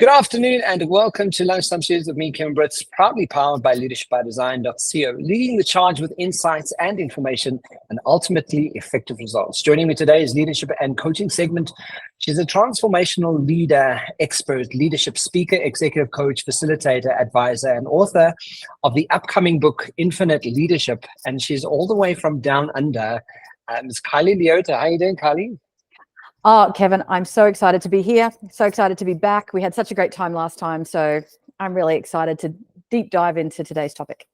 Good afternoon and welcome to Lunchtime Series with me, Kevin Britz, proudly powered by leadershipbydesign.co, leading the charge with insights and information and ultimately effective results. Joining me today is leadership and coaching segment. She's a transformational leader, expert, leadership speaker, executive coach, facilitator, advisor, and author of the upcoming book, Infinite Leadership. And she's all the way from down under. It's Kylee Loeta. How are you doing, Kylee? Oh, Kevin, I'm so excited to be here. So excited to be back. We had such a great time last time. So I'm really excited to deep dive into today's topic.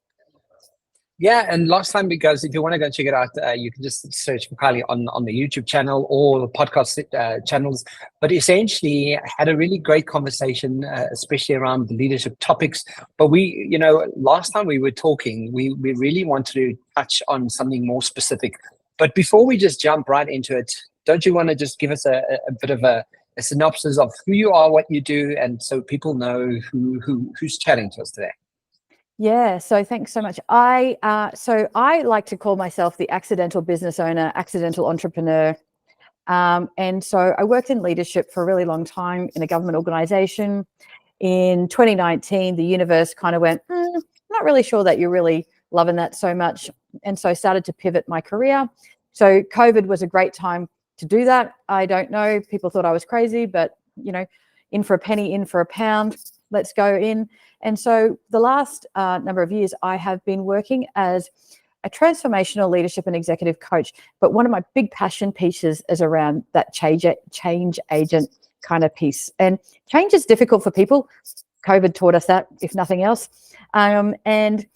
Yeah, and last time, because if you want to go check it out, you can just search for Kylee on the YouTube channel or the podcast channels. But essentially, I had a really great conversation, especially around the leadership topics. But last time we were talking, we really wanted to touch on something more specific. But before we just jump right into it, don't you want to just give us a bit of a synopsis of who you are, what you do, and so people know who's chatting to us today? Yeah, so thanks so much. I like to call myself the accidental business owner, accidental entrepreneur. And so I worked in leadership for a really long time in a government organization. In 2019, the universe kind of went, not really sure that you're really loving that so much. And so I started to pivot my career. So COVID was a great time to do that. I don't know. People thought I was crazy, but, in for a penny, in for a pound, let's go in. And so the last number of years, I have been working as a transformational leadership and executive coach. But one of my big passion pieces is around that change agent kind of piece. And change is difficult for people. COVID taught us that, if nothing else. And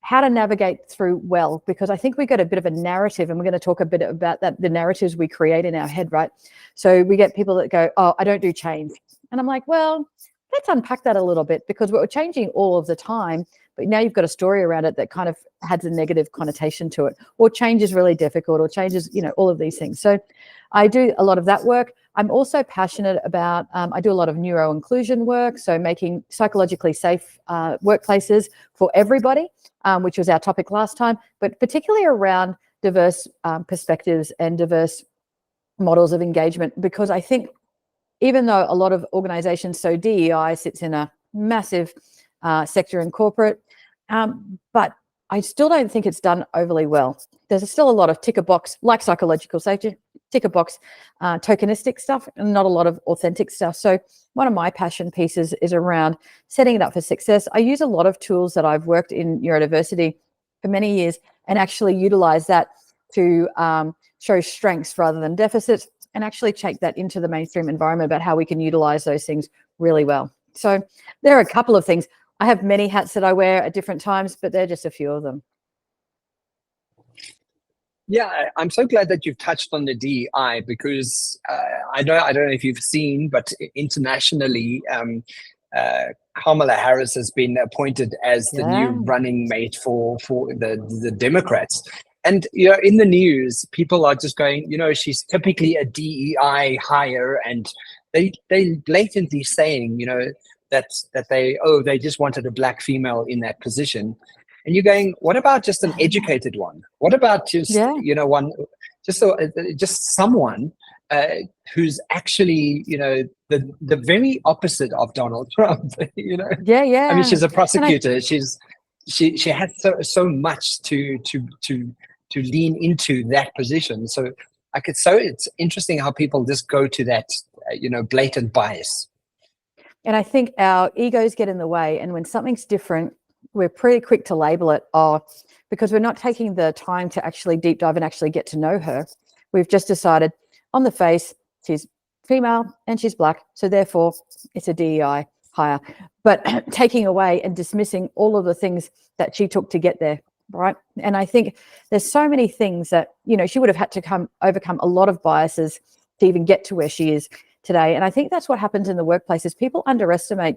how to navigate through well, because I think we got a bit of a narrative, and we're going to talk a bit about that, the narratives we create in our head, right? So we get people that go, oh, I don't do change. And I'm like, well, let's unpack that a little bit, because we're changing all of the time, but now you've got a story around it that kind of has a negative connotation to it, or change is really difficult, or change is, all of these things. So I do a lot of that work. I'm also passionate about, I do a lot of neuro-inclusion work, so making psychologically safe workplaces for everybody, which was our topic last time, but particularly around diverse perspectives and diverse models of engagement, because I think even though a lot of organizations, so DEI sits in a massive sector in corporate, but I still don't think it's done overly well. There's still a lot of ticker box, like psychological safety, ticker box, tokenistic stuff, and not a lot of authentic stuff. So one of my passion pieces is around setting it up for success. I use a lot of tools that I've worked in neurodiversity for many years and actually utilize that to show strengths rather than deficits, and actually take that into the mainstream environment about how we can utilize those things really well. So there are a couple of things. I have many hats that I wear at different times, but they're just a few of them. Yeah, I'm so glad that you've touched on the DEI, because I don't know if you've seen, but internationally, Kamala Harris has been appointed as the new running mate for the Democrats. And in the news, people are just going, she's typically a DEI hire, and they blatantly saying, that they just wanted a black female in that position. And you're going, what about just an educated one? What about just just someone who's actually the very opposite of Donald Trump? Yeah. I mean, she's a prosecutor. She has so much to lean into that position. So it's interesting how people just go to that blatant bias. And I think our egos get in the way, and when something's different, we're pretty quick to label it, because we're not taking the time to actually deep dive and actually get to know her. We've just decided on the face, she's female and she's black, so therefore it's a DEI hire. But taking away and dismissing all of the things that she took to get there, right? And I think there's so many things that, she would have had to overcome a lot of biases to even get to where she is today. And I think that's what happens in the workplace, is people underestimate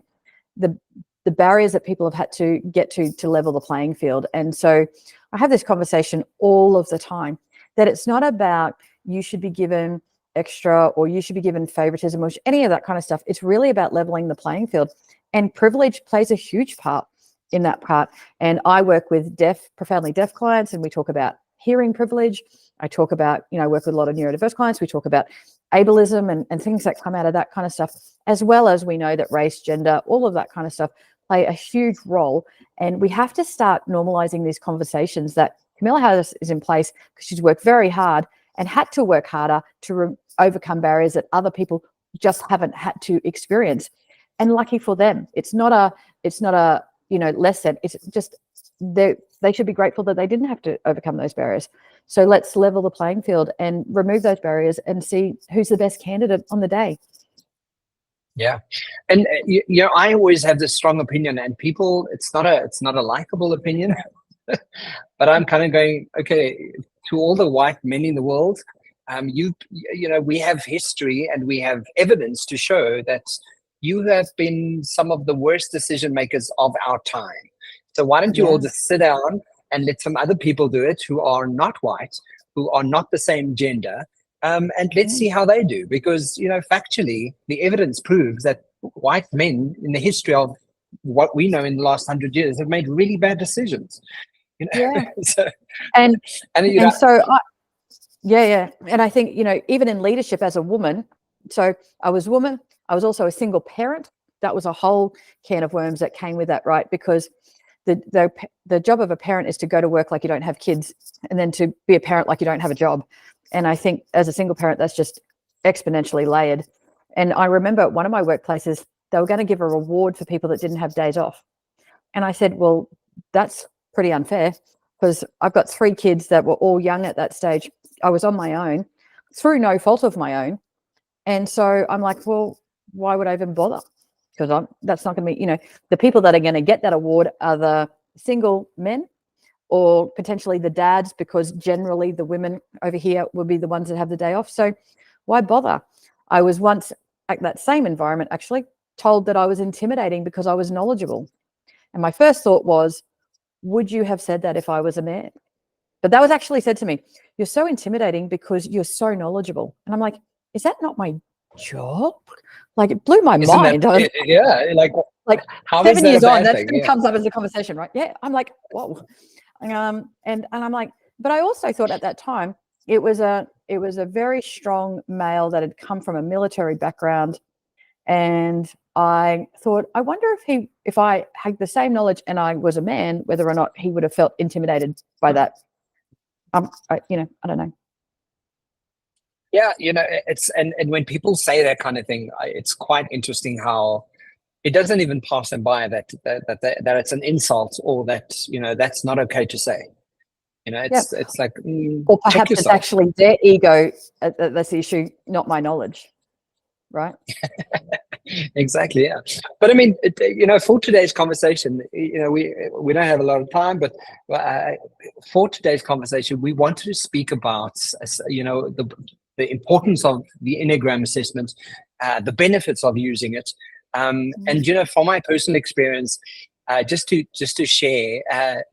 the barriers that people have had to get to level the playing field. And so I have this conversation all of the time, that it's not about you should be given extra or you should be given favoritism or any of that kind of stuff. It's really about leveling the playing field, and privilege plays a huge part in that part. And I work with profoundly deaf clients, and we talk about hearing privilege. I talk about, I work with a lot of neurodiverse clients. We talk about ableism and things that come out of that kind of stuff, as well as we know that race, gender, all of that kind of stuff play a huge role. And we have to start normalizing these conversations that Camilla Harris is in place because she's worked very hard and had to work harder to overcome barriers that other people just haven't had to experience. And lucky for them, it's not a less than, it's just they should be grateful that they didn't have to overcome those barriers. So let's level the playing field and remove those barriers and see who's the best candidate on the day. Yeah. And I always have this strong opinion, and people, it's not a likable opinion, but I'm kind of going, okay, to all the white men in the world, we have history and we have evidence to show that you have been some of the worst decision makers of our time. So why don't you all just sit down and let some other people do it who are not white, who are not the same gender, and let's see how they do. Because, factually, the evidence proves that white men in the history of what we know in the last 100 years have made really bad decisions. Yeah. So, and I think, even in leadership as a woman, so I was a woman, I was also a single parent. That was a whole can of worms that came with that, right? Because the job of a parent is to go to work like you don't have kids, and then to be a parent like you don't have a job. And I think as a single parent, that's just exponentially layered. And I remember at one of my workplaces, they were going to give a reward for people that didn't have days off. And I said, well, that's pretty unfair, because I've got 3 kids that were all young at that stage. I was on my own through no fault of my own. And so I'm like, well, why would I even bother? Because that's not going to be, the people that are going to get that award are the single men or potentially the dads, because generally the women over here will be the ones that have the day off. So why bother? I was once at that same environment actually told that I was intimidating because I was knowledgeable. And my first thought was, would you have said that if I was a man? But that was actually said to me, you're so intimidating because you're so knowledgeable. And I'm like, is that not my job? Like, it blew my mind. Like how 7 years on, that still comes up as a conversation, right? Yeah. I'm like, whoa. And I'm like, but I also thought at that time, it was a very strong male that had come from a military background. And I thought, I wonder if I had the same knowledge and I was a man, whether or not he would have felt intimidated by that. I don't know. Yeah, it's and when people say that kind of thing, it's quite interesting how it doesn't even pass them by that it's an insult, or that that's not okay to say. It's like, or perhaps it's actually their ego that's the issue, not my knowledge, right? Exactly, yeah. But I mean, for today's conversation, we don't have a lot of time, but for today's conversation, we wanted to speak about the importance of the Enneagram assessment, the benefits of using it, and from my personal experience, just to share,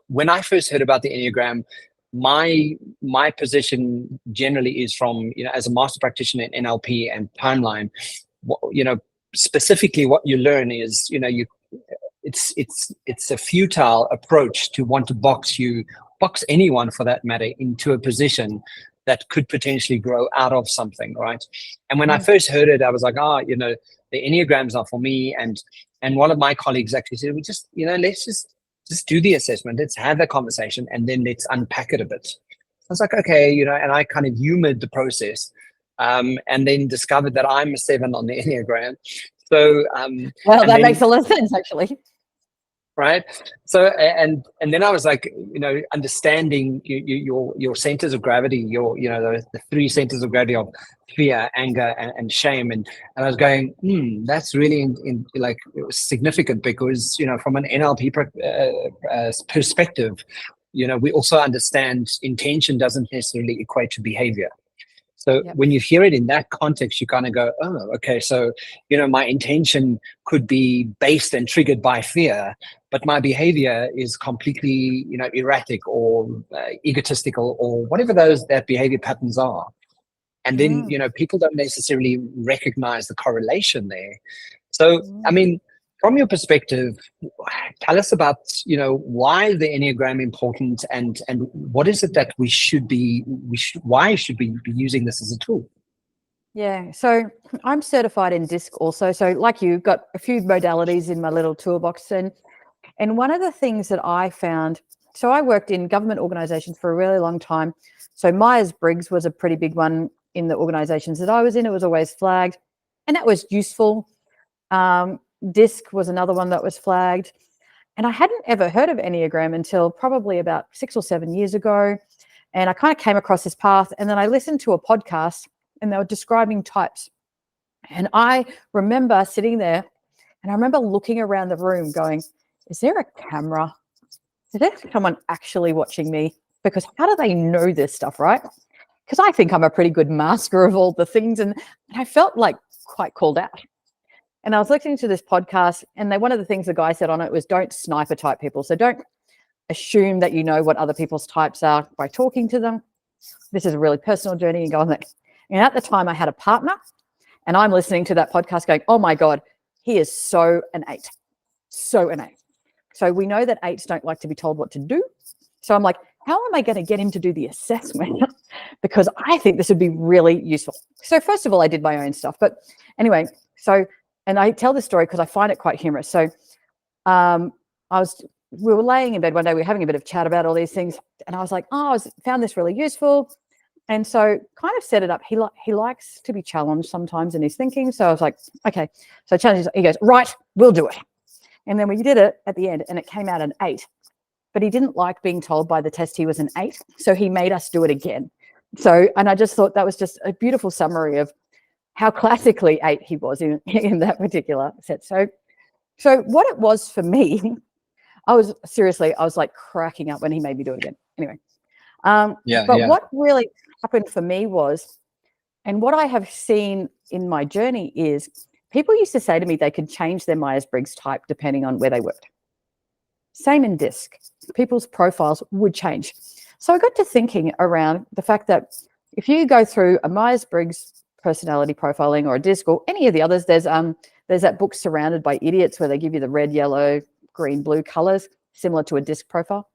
when I first heard about the Enneagram, my position generally is from, as a master practitioner in NLP and timeline, specifically what you learn is, it's a futile approach to want to box anyone for that matter into a position that could potentially grow out of something, right? And when I first heard it, I was like, the Enneagrams are for me. And one of my colleagues actually said, let's just do the assessment. Let's have the conversation and then let's unpack it a bit. I was like, okay, and I kind of humored the process, and then discovered that I'm a 7 on the Enneagram. So, that makes a lot of sense, actually. Right. So, and then I was like, understanding your centers of gravity, the 3 centers of gravity of fear, anger, and shame. And I was going, that's really significant, because, from an NLP perspective, we also understand intention doesn't necessarily equate to behavior. So when you hear it in that context, you kind of go, oh, okay. So, my intention could be based and triggered by fear, but my behavior is completely, erratic or egotistical or whatever that behavior patterns are. And then, people don't necessarily recognize the correlation there. So, I mean, From your perspective, tell us about, why the Enneagram important, and what is it that why should we be using this as a tool? Yeah, so I'm certified in DISC also. So like you, got a few modalities in my little toolbox. And one of the things that I found, so I worked in government organizations for a really long time. So Myers-Briggs was a pretty big one in the organizations that I was in. It was always flagged, and that was useful. DISC was another one that was flagged. And I hadn't ever heard of Enneagram until probably about 6 or 7 years ago. And I kind of came across this path, and then I listened to a podcast and they were describing types. And I remember sitting there and I remember looking around the room going, is there a camera? Is there someone actually watching me? Because how do they know this stuff, right? Because I think I'm a pretty good master of all the things. And I felt like quite called out. And I was listening to this podcast, and one of the things the guy said on it was, don't sniper type people. So don't assume that you know what other people's types are by talking to them. This is a really personal journey, and go on there. And at the time I had a partner, and I'm listening to that podcast going, oh my God, he is so an 8. So an 8. So we know that 8s don't like to be told what to do. So I'm like, how am I going to get him to do the assessment? Because I think this would be really useful. So first of all, I did my own stuff. But anyway, and I tell this story because I find it quite humorous. So we were laying in bed one day, we were having a bit of chat about all these things. And I was like, found this really useful. And so kind of set it up. He likes to be challenged sometimes in his thinking. So I was like, okay. So challenges. He goes, right, we'll do it. And then we did it at the end, and it came out an 8. But he didn't like being told by the test he was an 8. So he made us do it again. And I just thought that was just a beautiful summary of how classically 8 he was in that particular set. So what it was for me, I was like cracking up when he made me do it again. Anyway. What really happened for me was, and what I have seen in my journey is, people used to say to me they could change their Myers-Briggs type depending on where they worked. Same in DISC. People's profiles would change. So I got to thinking around the fact that if you go through a Myers-Briggs personality profiling or a DISC or any of the others, there's that book Surrounded by Idiots where they give you the red, yellow, green, blue colors, similar to a DISC profile.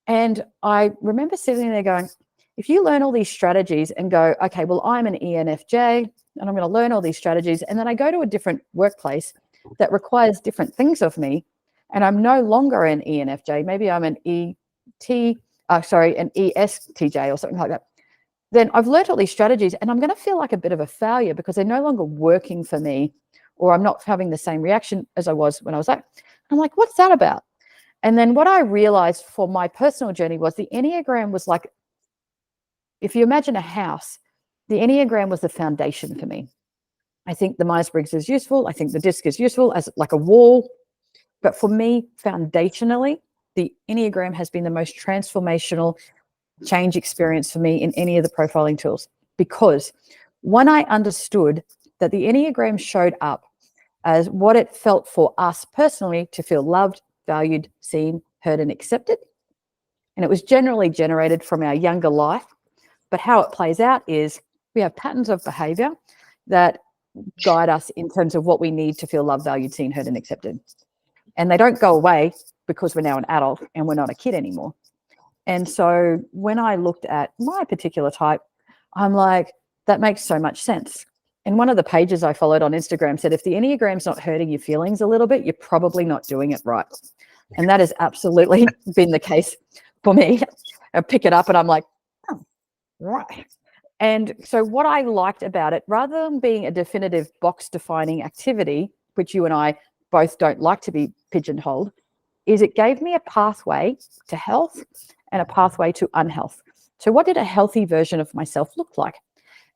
And I remember sitting there going, if you learn all these strategies and go, okay, well, I'm an ENFJ and I'm going to learn all these strategies, and then I go to a different workplace that requires different things of me, and I'm no longer an ENFJ, maybe I'm an ESTJ or something like that, then I've learned all these strategies and I'm going to feel like a bit of a failure because they're no longer working for me, or I'm not having the same reaction as I was when I was like, I'm like, what's that about? And then what I realized for my personal journey was the Enneagram was like, if you imagine a house, the Enneagram was the foundation for me. I think the Myers-Briggs is useful. I think the DISC is useful as like a wall. But for me, foundationally, the Enneagram has been the most transformational change experience for me in any of the profiling tools. Because when I understood that the Enneagram showed up as what it felt for us personally to feel loved, valued, seen, heard, and accepted. And it was generally generated from our younger life. But how it plays out is we have patterns of behavior that guide us in terms of what we need to feel loved, valued, seen, heard, and accepted. And they don't go away because we're now an adult and we're not a kid anymore. And so when I looked at my particular type, I'm like, that makes so much sense. And one of the pages I followed on Instagram said, if the Enneagram's not hurting your feelings a little bit, you're probably not doing it right. And that has absolutely been the case for me. I pick it up and I'm like, oh, right. And so what I liked about it, rather than being a definitive box defining activity, which you and I both don't like to be pigeonholed, is it gave me a pathway to health and a pathway to unhealth. So what did a healthy version of myself look like?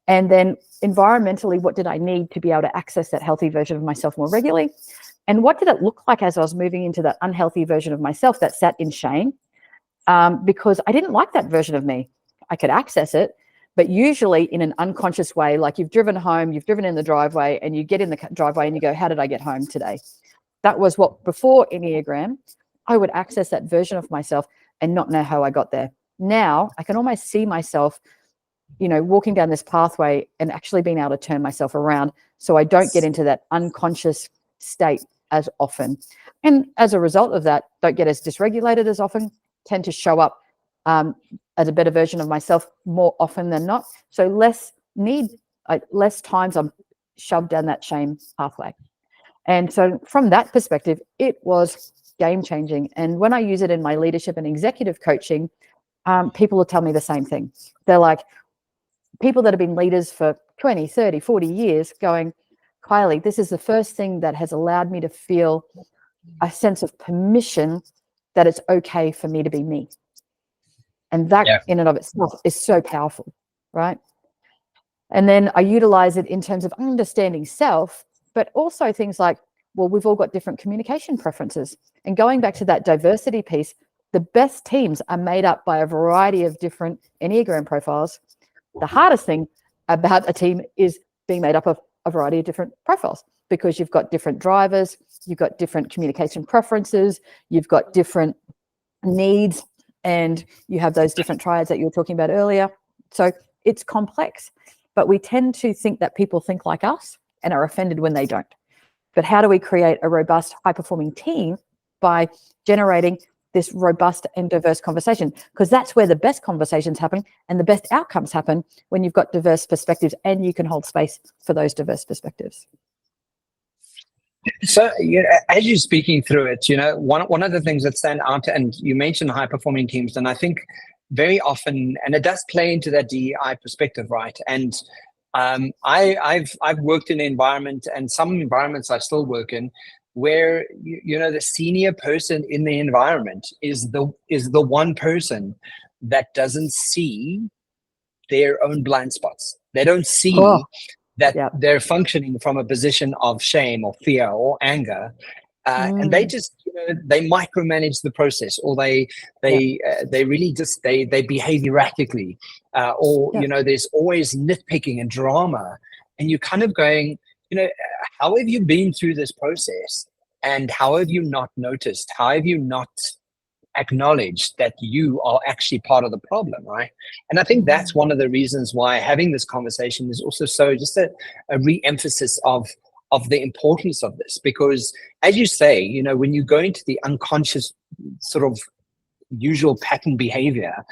And then environmentally, what did I need to be able to access that healthy version of myself more regularly? And what did it look like as I was moving into that unhealthy version of myself that sat in shame? Because I didn't like that version of me. I could access it, but usually in an unconscious way, like you've driven home, you've driven in the driveway, and you get in the driveway and you go, how did I get home today? That was what, before Enneagram, I would access that version of myself and not know how I got there. Now I can almost see myself, walking down this pathway and actually being able to turn myself around so I don't get into that unconscious state as often. And as a result of that, don't get as dysregulated as often, tend to show up as a better version of myself more often than not. So less times I'm shoved down that shame pathway. And so from that perspective, it was game changing. And when I use it in my leadership and executive coaching, people will tell me the same thing. They're like, people that have been leaders for 20, 30, 40 years going, Kylee, this is the first thing that has allowed me to feel a sense of permission that it's okay for me to be me. And that in and of itself is so powerful, right? And then I utilize it in terms of understanding self, but also things like, well, we've all got different communication preferences. And going back to that diversity piece, the best teams are made up by a variety of different Enneagram profiles. The hardest thing about a team is being made up of a variety of different profiles, because you've got different drivers, you've got different communication preferences, you've got different needs, and you have those different triads that you were talking about earlier. So it's complex, but we tend to think that people think like us and are offended when they don't. But how do we create a robust, high-performing team? By generating this robust and diverse conversation, because that's where the best conversations happen and the best outcomes happen, when you've got diverse perspectives and you can hold space for those diverse perspectives. So, as you're speaking through it, one of the things that stand out, and you mentioned high-performing teams, and I think very often, and it does play into that DEI perspective, right? And I've worked in an environment, and some environments I still work in, where the senior person in the environment is the one person that doesn't see their own blind spots. They don't see that they're functioning from a position of shame or fear or anger, and they just they micromanage the process, or they really just they behave erratically, or there's always nitpicking and drama, and you're kind of going, how have you been through this process, and how have you not noticed? How have you not acknowledged that you are actually part of the problem, right? And I think that's one of the reasons why having this conversation is also so just a re-emphasis of the importance of this, because as you say, when you go into the unconscious sort of usual pattern behavior,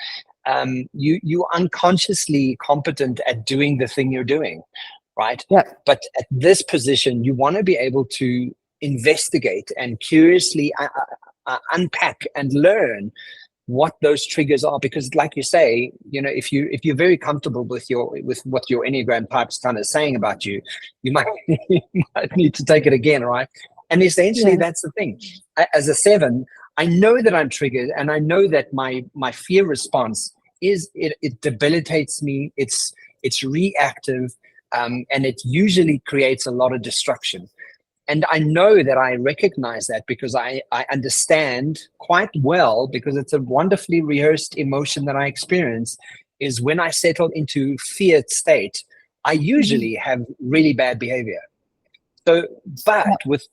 you unconsciously competent at doing the thing you're doing, right? But at this position, you want to be able to investigate and curiously unpack and learn what those triggers are, because like you say, if you're very comfortable with what your Enneagram type's kind of saying about you, you might need to take it again, right? And essentially that's the thing. As a 7, I know that I'm triggered, and I know that my fear response is it debilitates me. It's reactive, and it usually creates a lot of destruction. And I know that I recognize that because I understand quite well, because it's a wonderfully rehearsed emotion that I experience, is when I settle into feared state, I usually have really bad behavior. So, but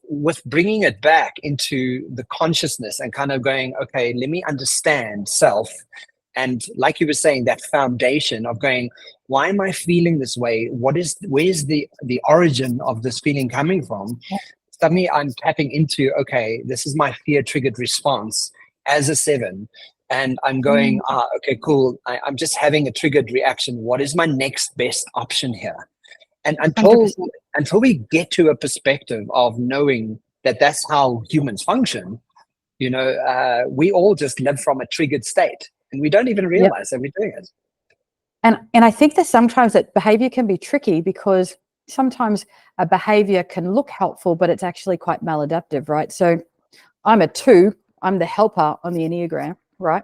with bringing it back into the consciousnness and kind of going, okay, let me understand self. And like you were saying, that foundation of going, why am I feeling this way? Where's the origin of this feeling coming from? Suddenly I'm tapping into, okay, this is my fear triggered response as a 7. And I'm going, okay, cool. I'm just having a triggered reaction. What is my next best option here? And until we get to a perspective of knowing that that's how humans function, we all just live from a triggered state, and we don't even realize that we're doing it. And I think that sometimes that behavior can be tricky, because sometimes a behavior can look helpful, but it's actually quite maladaptive, right? So I'm a 2, I'm the helper on the Enneagram, right?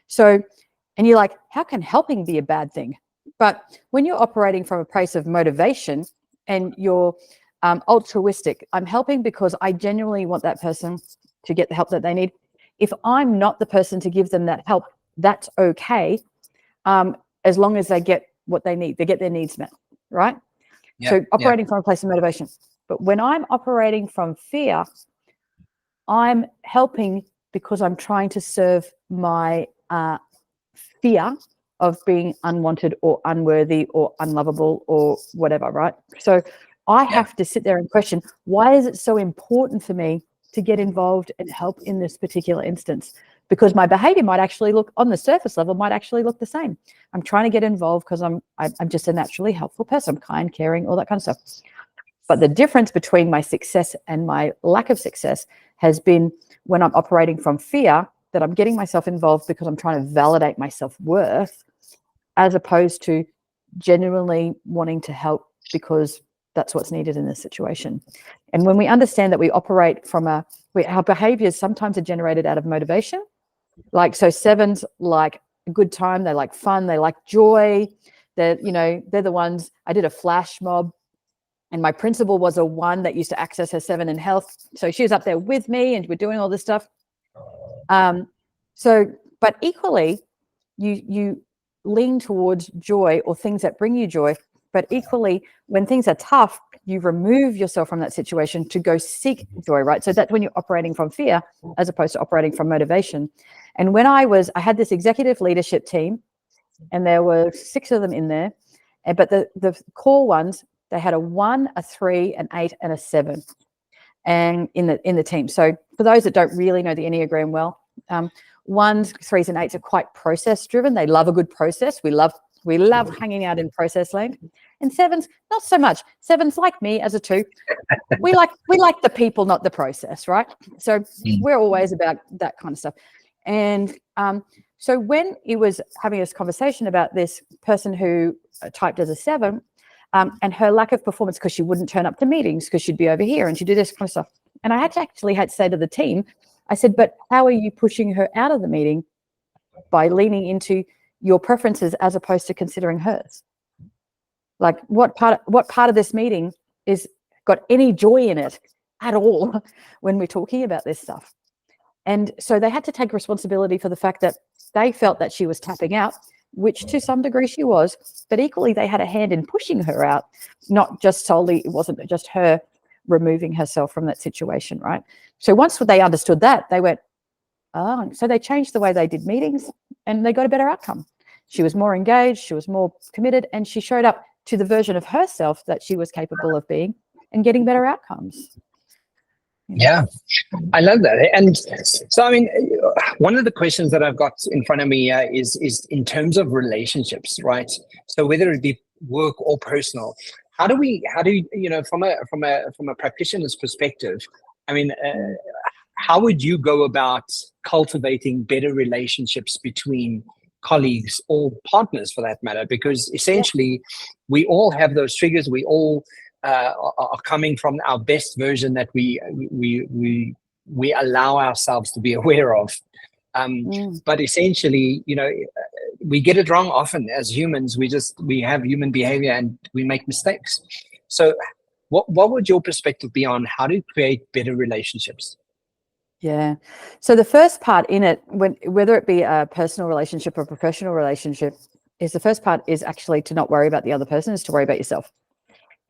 So, and you're like, how can helping be a bad thing? But when you're operating from a place of motivation and you're altruistic, I'm helping because I genuinely want that person to get the help that they need. If I'm not the person to give them that help, that's okay, as long as they get what they need, they get their needs met, right? So operating from a place of motivation. But when I'm operating from fear, I'm helping because I'm trying to serve my fear of being unwanted or unworthy or unlovable or whatever, right? So I have to sit there and question, why is it so important for me to get involved and help in this particular instance? Because my behavior might actually look, on the surface level, might actually look the same. I'm trying to get involved because I'm just a naturally helpful person. I'm kind, caring, all that kind of stuff. But the difference between my success and my lack of success has been when I'm operating from fear, that I'm getting myself involved because I'm trying to validate my self-worth, as opposed to genuinely wanting to help because that's what's needed in this situation. And when we understand that we operate from our behaviors sometimes are generated out of motivation. Like, so 7s like a good time, they like fun, they like joy. They're the ones. I did a flash mob, and my principal was a 1 that used to access her 7 in health. So she was up there with me and we're doing all this stuff. But equally, you lean towards joy or things that bring you joy. But equally, when things are tough, you remove yourself from that situation to go seek joy, right? So that's when you're operating from fear as opposed to operating from motivation. And when I had this executive leadership team, and there were 6 of them in there, but the core ones, they had a 1, a 3, an 8, and a 7, and in the team. So for those that don't really know the Enneagram well, 1s, 3s, and 8s are quite process driven. They love a good process. We love hanging out in process land. And 7s, not so much. 7s, like me as a 2, we like the people, not the process, right? So we're always about that kind of stuff. And so when he was having this conversation about this person who typed as a 7, and her lack of performance because she wouldn't turn up to meetings because she'd be over here and she'd do this kind of stuff. And I had to say to the team, I said, but how are you pushing her out of the meeting? By leaning into your preferences as opposed to considering hers. Like, what part of this meeting is got any joy in it at all when we're talking about this stuff? And so they had to take responsibility for the fact that they felt that she was tapping out, which to some degree she was, but equally they had a hand in pushing her out, not just solely, it wasn't just her removing herself from that situation, right? So once they understood that, they went, oh, so they changed the way they did meetings and they got a better outcome. She was more engaged, she was more committed, and she showed up to the version of herself that she was capable of being and getting better outcomes. Yeah, I love that. And so, I mean, one of the questions that I've got in front of me is in terms of relationships, right? So whether it be work or personal, how do from a practitioner's perspective, I mean, how would you go about cultivating better relationships between colleagues or partners, for that matter? Because essentially, we all have those triggers. We all are coming from our best version that we allow ourselves to be aware of. But essentially, we get it wrong often as humans. We have human behavior and we make mistakes. So what would your perspective be on how to create better relationships? Yeah. So the first part in it, whether it be a personal relationship or a professional relationship, is the first part is actually to not worry about the other person, is to worry about yourself.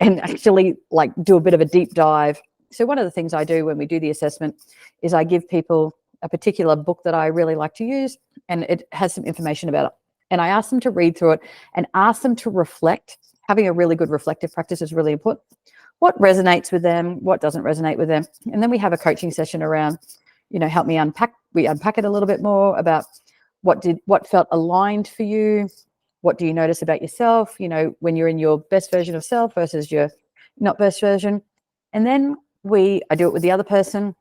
And actually like do a bit of a deep dive. So one of the things I do when we do the assessment is I give people a particular book that I really like to use, and it has some information about it. And I ask them to read through it and ask them to reflect. Having a really good reflective practice is really important. What resonates with them, what doesn't resonate with them. And then we have a coaching session around, help me unpack. We unpack it a little bit more about what felt aligned for you. What do you notice about yourself, when you're in your best version of self versus your not best version? And then I do it with the other person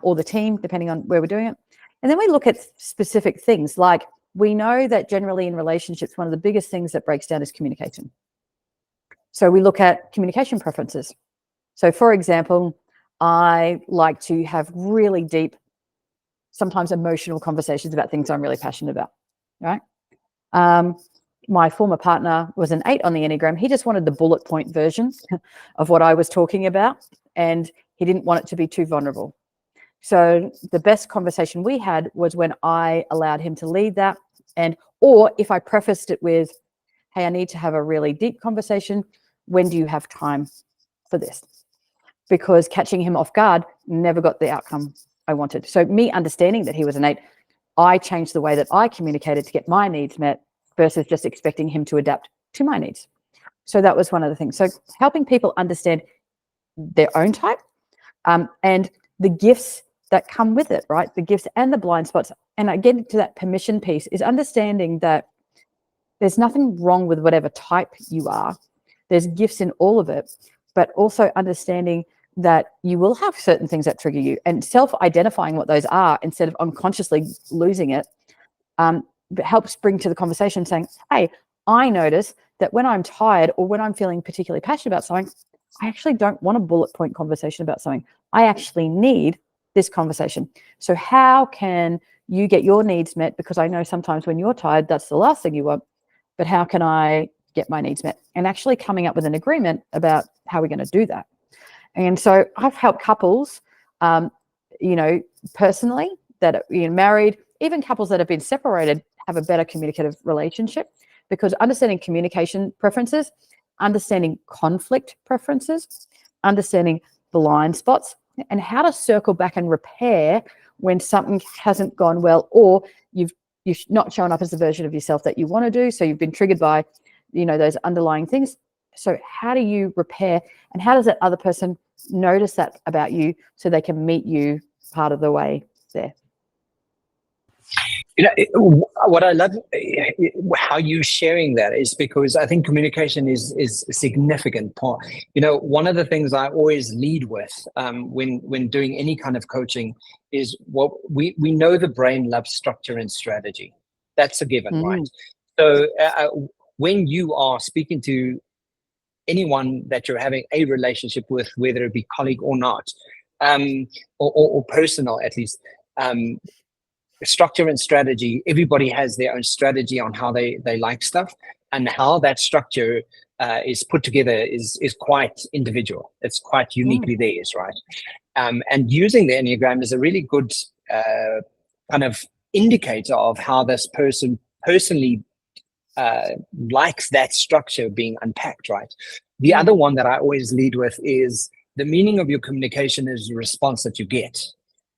or the team, depending on where we're doing it. And then we look at specific things. Like, we know that generally in relationships, one of the biggest things that breaks down is communication. So we look at communication preferences. So for example, I like to have really deep, sometimes emotional conversations about things I'm really passionate about, right? My former partner was an 8 on the Enneagram. He just wanted the bullet point version of what I was talking about, and he didn't want it to be too vulnerable. So the best conversation we had was when I allowed him to lead that, or if I prefaced it with, hey, I need to have a really deep conversation. When do you have time for this? Because catching him off guard never got the outcome I wanted. So me understanding that he was an 8, I changed the way that I communicated to get my needs met versus just expecting him to adapt to my needs. So that was one of the things. So helping people understand their own type, and the gifts that come with it, right? The gifts and the blind spots. And again, to that permission piece is understanding that there's nothing wrong with whatever type you are. There's gifts in all of it, but also understanding that you will have certain things that trigger you, and self-identifying what those are instead of unconsciously losing it, helps bring to the conversation saying, hey, I notice that when I'm tired or when I'm feeling particularly passionate about something, I actually don't want a bullet point conversation about something. I actually need this conversation. So how can you get your needs met? Because I know sometimes when you're tired, that's the last thing you want. But how can I get my needs met? And actually coming up with an agreement about how we're going to do that. And so I've helped couples, personally, that are married, even couples that have been separated, have a better communicative relationship, because understanding communication preferences, understanding conflict preferences, understanding blind spots, and how to circle back and repair when something hasn't gone well, or you've not shown up as the version of yourself that you want to do. So you've been triggered by, those underlying things. So how do you repair, and how does that other person notice that about you so they can meet you part of the way there? What I love how you sharing that is because I think communication is a significant part. One of the things I always lead with when doing any kind of coaching is what we know the brain loves structure and strategy. That's a given, right? So when you are speaking to anyone that you're having a relationship with, whether it be colleague or not, or personal at least, structure and strategy, everybody has their own strategy on how they like stuff, and how that structure is put together is quite individual. It's quite uniquely theirs, right? And using the Enneagram is a really good kind of indicator of how this person personally likes that structure being unpacked, right? The other one that I always lead with is the meaning of your communication is the response that you get.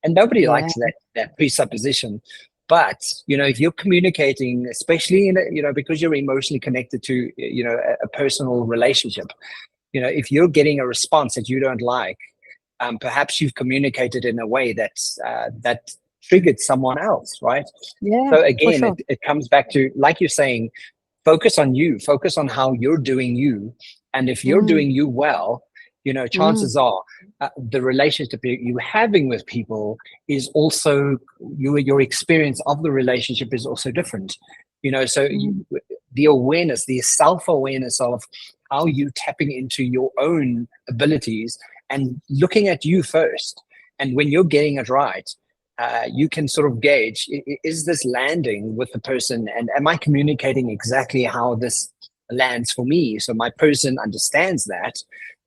And nobody likes that presupposition. But, if you're communicating, especially because you're emotionally connected to, a personal relationship, if you're getting a response that you don't like, perhaps you've communicated in a way that triggered someone else, right? Yeah. So again, sure. it comes back to, like you're saying, focus on you, focus on how you're doing you. And if you're doing you well, chances are the relationship you're having with people is also, your experience of the relationship is also different. So the awareness, the self-awareness of how you tapping into your own abilities and looking at you first. And when you're getting it right, you can sort of gauge, is this landing with the person, and am I communicating exactly how this lands for me, so my person understands that.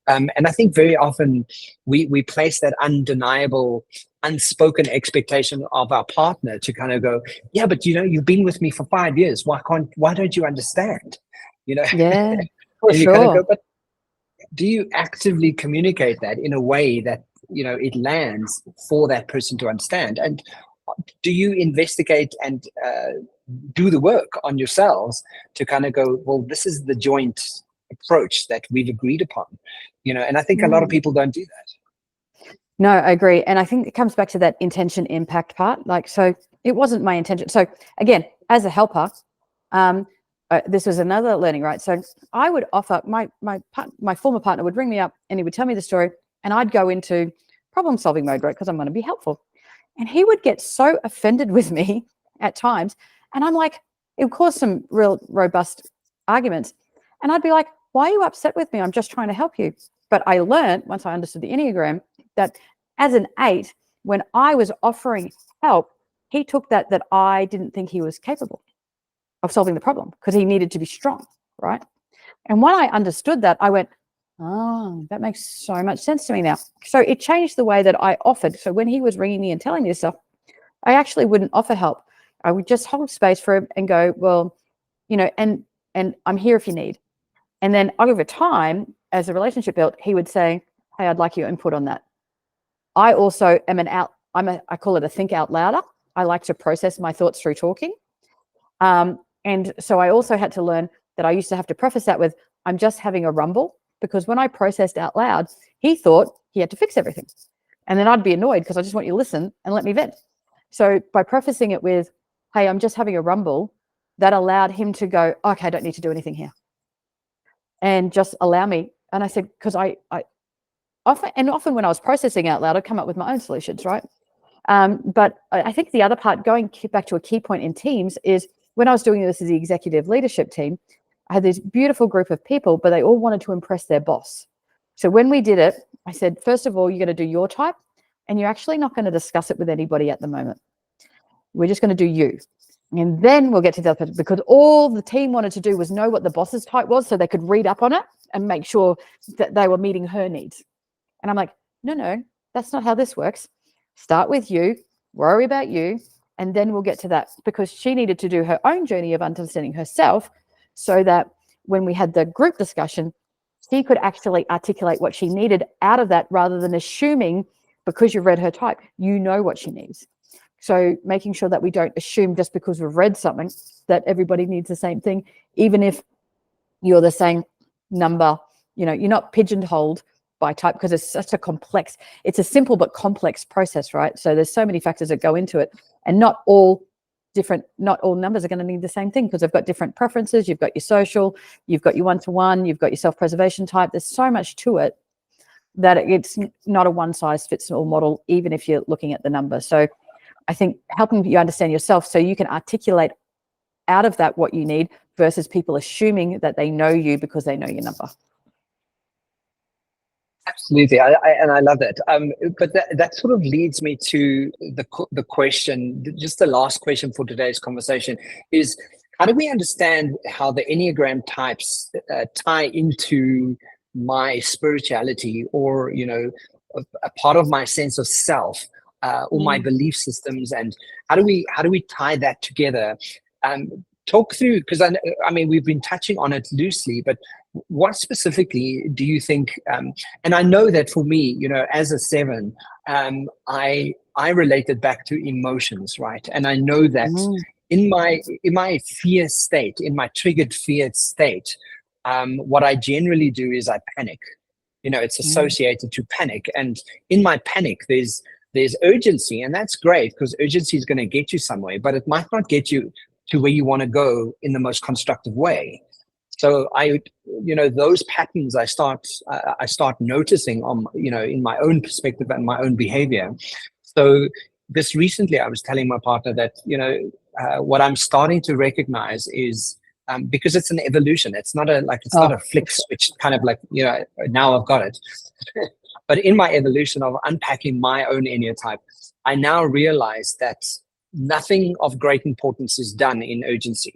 And I think very often we place that undeniable, unspoken expectation of our partner to kind of go, yeah, but you've been with me for 5 years. Why don't you understand? Yeah, and for you sure. kind of go, but do you actively communicate that in a way that it lands for that person to understand? And do you investigate and do the work on yourselves to kind of go, well, this is the joint approach that we've agreed upon, and I think a lot of people don't do that. No, I agree. And I think it comes back to that intention impact part. So it wasn't my intention. So again, as a helper, this was another learning, right? So I would offer, my former partner would ring me up and he would tell me the story, and I'd go into problem solving mode, right? Because I'm going to be helpful. And he would get so offended with me at times. And I'm like, it would cause some real robust arguments. And I'd be like, why are you upset with me? I'm just trying to help you. But I learned, once I understood the Enneagram, that as an 8, when I was offering help, he took that I didn't think he was capable of solving the problem because he needed to be strong, right? And when I understood that, I went, oh, that makes so much sense to me now. So it changed the way that I offered. So when he was ringing me and telling me this stuff, I actually wouldn't offer help. I would just hold space for him and go, well, and I'm here if you need. And then over time, as the relationship built, he would say, hey, I'd like your input on that. I also am I call it a think out louder. I like to process my thoughts through talking. And so I also had to learn that I used to have to preface that with, I'm just having a rumble, because when I processed out loud, he thought he had to fix everything. And then I'd be annoyed because I just want you to listen and let me vent. So by prefacing it with, hey, I'm just having a rumble, that allowed him to go, okay, I don't need to do anything here. And just allow me. And I said, because I often when I was processing out loud, I'd come up with my own solutions, right? But I think the other part, going back to a key point in teams, is when I was doing this as the executive leadership team, I had this beautiful group of people, but they all wanted to impress their boss. So when we did it, I said, first of all, you're going to do your type, and you're actually not going to discuss it with anybody at the moment. We're just going to do you. And then we'll get to the other person, because all the team wanted to do was know what the boss's type was so they could read up on it and make sure that they were meeting her needs. And I'm like, no, that's not how this works. Start with you, worry about you, and then we'll get to that, because she needed to do her own journey of understanding herself so that when we had the group discussion, she could actually articulate what she needed out of that, rather than assuming because you've read her type, you know what she needs. So making sure that we don't assume just because we've read something that everybody needs the same thing, even if you're the same number, you're not pigeonholed by type, because it's such a complex, it's a simple but complex process, right? So there's so many factors that go into it, and not all numbers are going to need the same thing, because they've got different preferences. You've got your social, you've got your one-to-one, you've got your self-preservation type. There's so much to it that it's not a one-size-fits-all model, even if you're looking at the number. So I think helping you understand yourself so you can articulate out of that what you need, versus people assuming that they know you because they know your number. Absolutely, I love that. But that sort of leads me to the question, just the last question for today's conversation is, how do we understand how the Enneagram types tie into my spirituality, or a part of my sense of self, or my belief systems, and how do we tie that together? Talk through, because I mean we've been touching on it loosely, but what specifically do you think? And I know that for me, as a 7, I related back to emotions, right? And I know that in my fear state, in my triggered fear state, what I generally do is I panic. It's associated to panic, and in my panic, there's urgency, and that's great, because urgency is going to get you somewhere, but it might not get you to where you want to go in the most constructive way. So those patterns I start noticing on, in my own perspective and my own behavior. So this recently, I was telling my partner that, what I'm starting to recognize is, because it's an evolution. It's not not a flick switch, kind of like, now I've got it. But in my evolution of unpacking my own Enneatype, I now realize that nothing of great importance is done in urgency.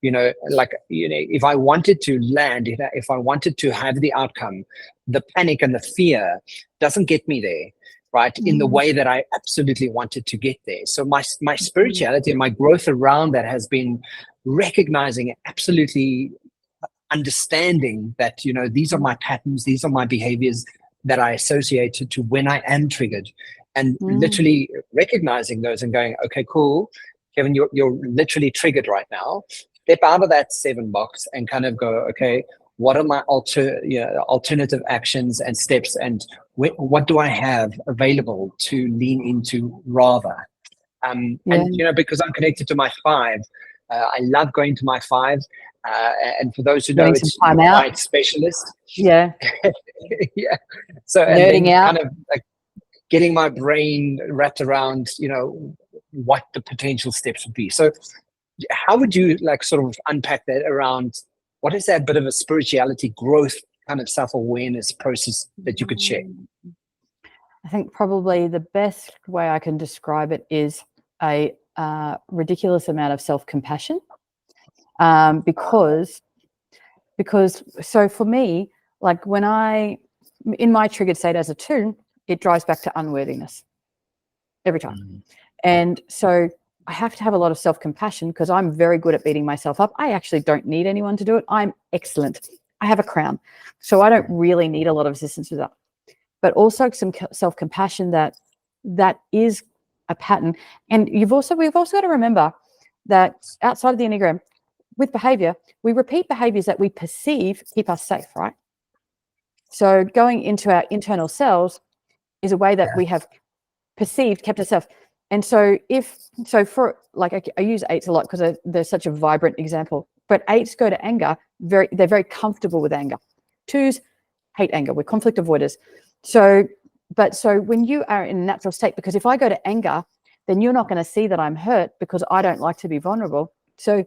If I wanted to land, if I wanted to have the outcome, the panic and the fear doesn't get me there, right? In the way that I absolutely wanted to get there. So my spirituality and my growth around that has been recognizing, absolutely understanding that, these are my patterns, these are my behaviors that I associate to when I am triggered, and literally recognizing those and going, okay, cool, Kevin, you're literally triggered right now. Step out of that 7 box and kind of go, okay, what are my alternative actions and steps, and what do I have available to lean into rather? And because I'm connected to my 5, I love going to my 5. And for those who know, it's Light Specialist. Yeah. Yeah. So nerding out, kind of like getting my brain wrapped around, what the potential steps would be. So how would you sort of unpack that around what is that bit of a spirituality growth kind of self-awareness process that you could share? I think probably the best way I can describe it is a ridiculous amount of self-compassion, because so for me, like when in my triggered state as a 2, it drives back to unworthiness every time. And so I have to have a lot of self-compassion, because I'm very good at beating myself up. I actually don't need anyone to do it. I'm excellent. I have a crown. So I don't really need a lot of assistance with that. But also some self-compassion that is a pattern. And we've also got to remember that outside of the Enneagram, with behavior, we repeat behaviors that we perceive keep us safe, right? So going into our internal selves is a way that we have perceived kept us safe. And so for like, I use 8s a lot because they're such a vibrant example, but 8s go to anger, they're very comfortable with anger. 2s hate anger, we're conflict avoiders. So when you are in a natural state, because if I go to anger, then you're not going to see that I'm hurt because I don't like to be vulnerable. So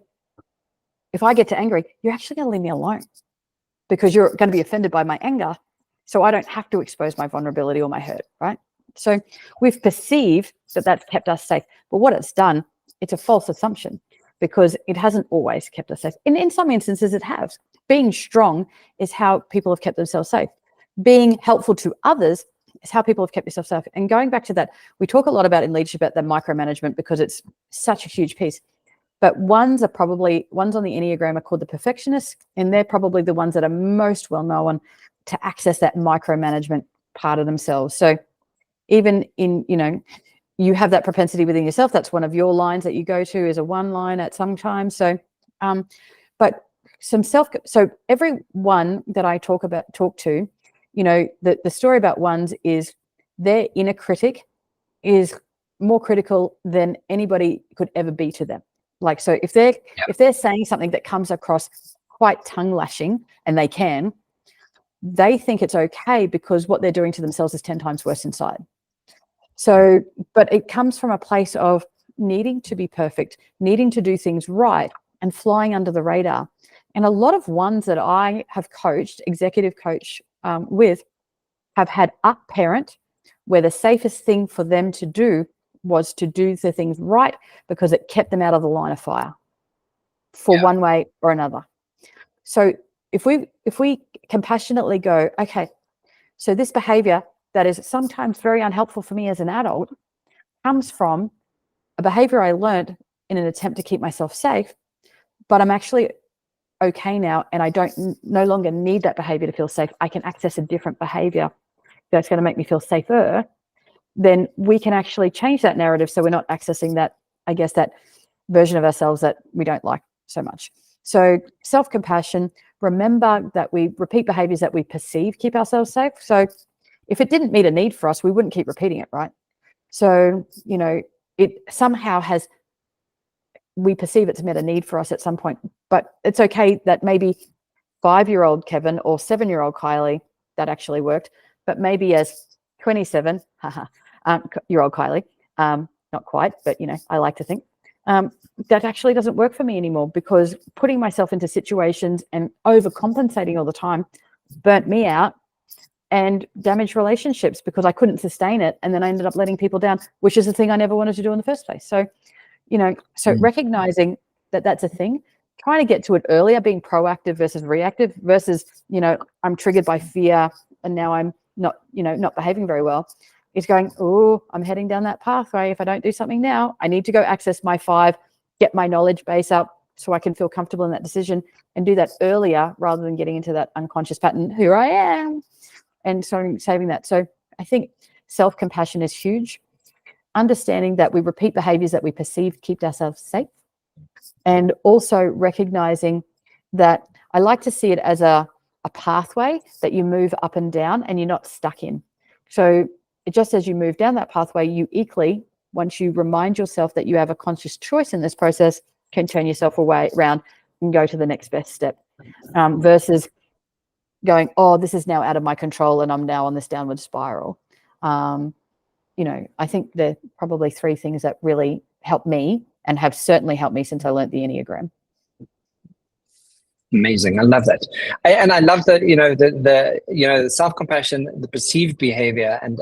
if I get to angry, you're actually going to leave me alone because you're going to be offended by my anger. So I don't have to expose my vulnerability or my hurt, right? So we've perceived that that's kept us safe. But what it's done, it's a false assumption because it hasn't always kept us safe. In some instances, it has. Being strong is how people have kept themselves safe. Being helpful to others is how people have kept themselves safe. And going back to that, we talk a lot about in leadership about the micromanagement because it's such a huge piece. But ones on the Enneagram are called the perfectionists, and they're probably the ones that are most well known to access that micromanagement part of themselves. So even in, you have that propensity within yourself. That's one of your lines that you go to is a 1 line at some time. So, but so every one that I talk to, the story about ones is their inner critic is more critical than anybody could ever be to them. Like, so if they're saying something that comes across quite tongue lashing, and they think it's okay because what they're doing to themselves is 10 times worse inside. So, but it comes from a place of needing to be perfect, needing to do things right, and flying under the radar. And a lot of ones that I have coached, executive coach with, have had a parent where the safest thing for them to do was to do the things right because it kept them out of the line of fire for one way or another. So if we compassionately go, okay, so this behavior that is sometimes very unhelpful for me as an adult comes from a behavior I learned in an attempt to keep myself safe, but I'm actually okay now and I no longer need that behavior to feel safe. I can access a different behavior that's going to make me feel safer. Then we can actually change that narrative so we're not accessing that, I guess, that version of ourselves that we don't like so much. So self-compassion, remember that we repeat behaviors that we perceive keep ourselves safe. So if it didn't meet a need for us, we wouldn't keep repeating it, right? So, it somehow we perceive it's met a need for us at some point, but it's okay that maybe 5-year-old Kevin or 7-year-old Kylie, that actually worked, but maybe as 27, year old Kylie, not quite, but I like to think that actually doesn't work for me anymore because putting myself into situations and overcompensating all the time burnt me out and damaged relationships because I couldn't sustain it, and then I ended up letting people down, which is the thing I never wanted to do in the first place. So, recognizing that that's a thing, trying to get to it earlier, being proactive versus reactive versus, I'm triggered by fear and now I'm not behaving very well, is going, oh, I'm heading down that pathway. If I don't do something now, I need to go access my 5, get my knowledge base up so I can feel comfortable in that decision and do that earlier rather than getting into that unconscious pattern, here I am, and so saving that. So I think self-compassion is huge. Understanding that we repeat behaviors that we perceive keep ourselves safe, and also recognizing that I like to see it as a pathway that you move up and down and you're not stuck in. So just as you move down that pathway, you equally, once you remind yourself that you have a conscious choice in this process, can turn yourself around and go to the next best step, versus going, oh, this is now out of my control and I'm now on this downward spiral. I think there are probably 3 things that really help me and have certainly helped me since I learned the Enneagram. Amazing. I love that. And I love that, the self-compassion, the perceived behavior and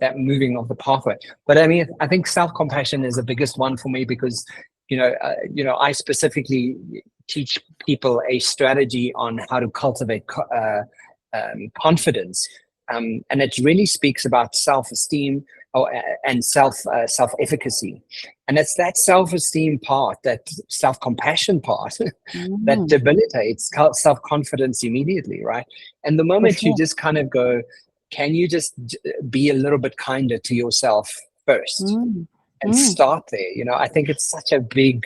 that moving of the pathway. But I mean, I think self-compassion is the biggest one for me because, I specifically teach people a strategy on how to cultivate confidence. And it really speaks about self-esteem and self-efficacy. And it's that self-esteem part, that self-compassion part that debilitates self-confidence immediately, right? And the moment you just kind of go, can you just be a little bit kinder to yourself first and start there? I think it's such a big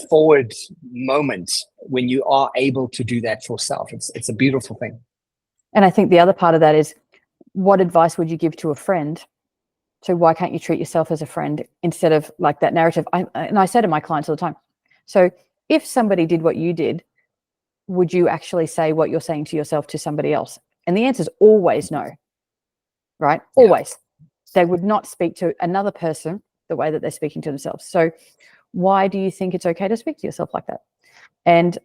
forward moment when you are able to do that for self. It's a beautiful thing. And I think the other part of that is, what advice would you give to a friend? So why can't you treat yourself as a friend instead of like that narrative? I say to my clients all the time, so if somebody did what you did, would you actually say what you're saying to yourself to somebody else? And the answer is always no, right? Always. They would not speak to another person the way that they're speaking to themselves. So why do you think it's okay to speak to yourself like that? And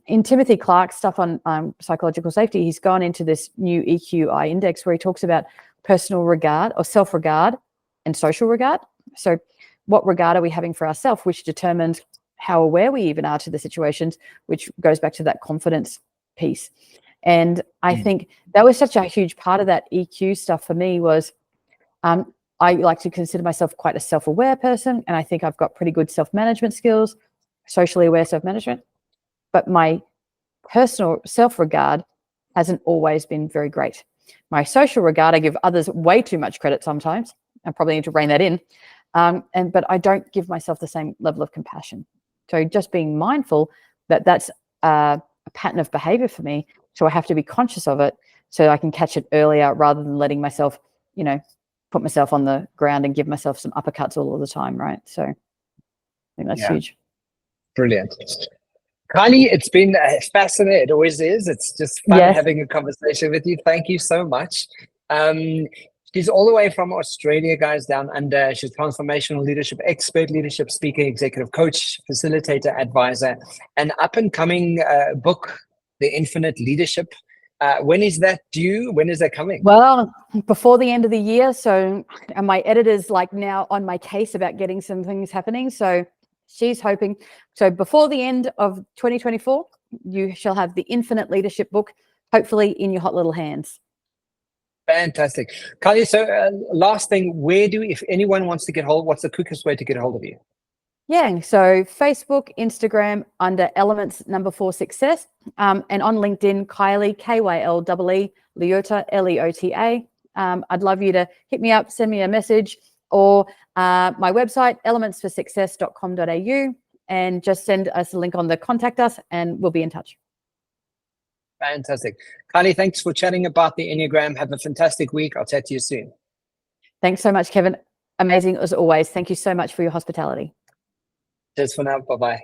in Timothy Clark's stuff on psychological safety, he's gone into this new EQI index where he talks about personal regard or self-regard and social regard. So what regard are we having for ourselves, which determines how aware we even are to the situations, which goes back to that confidence piece. And I think that was such a huge part of that EQ stuff for me was I like to consider myself quite a self-aware person, and I think I've got pretty good self-management skills, socially aware self-management. But my personal self-regard hasn't always been very great. My social regard, I give others way too much credit sometimes. I probably need to rein that in. But I don't give myself the same level of compassion. So just being mindful that that's a pattern of behavior for me. So I have to be conscious of it so I can catch it earlier rather than letting myself, put myself on the ground and give myself some uppercuts all of the time, right? So I think that's huge. Brilliant. Kylee, it's been fascinating. It always is. It's just fun having a conversation with you. Thank you so much. She's all the way from Australia, guys, down under. She's a transformational leadership expert, leadership speaker, executive coach, facilitator, advisor, and up-and-coming book, The Infinite Leadership. When is that due? When is that coming? Well, before the end of the year. So, and my editor's like now on my case about getting some things happening. So she's hoping. So before the end of 2024, you shall have the Infinite Leadership book, hopefully in your hot little hands. Fantastic. Kylee, so last thing, if anyone wants to get hold, what's the quickest way to get hold of you? Yeah, so Facebook, Instagram under Elements #4 Success, and on LinkedIn, Kylee, Kylee, Loeta, Leota. I'd love you to hit me up, send me a message, or my website, elementsforsuccess.com.au, and just send us a link on the contact us, and we'll be in touch. Fantastic. Kylee, thanks for chatting about the Enneagram. Have a fantastic week. I'll chat to you soon. Thanks so much, Kevin. Amazing as always. Thank you so much for your hospitality. Cheers for now. Bye-bye.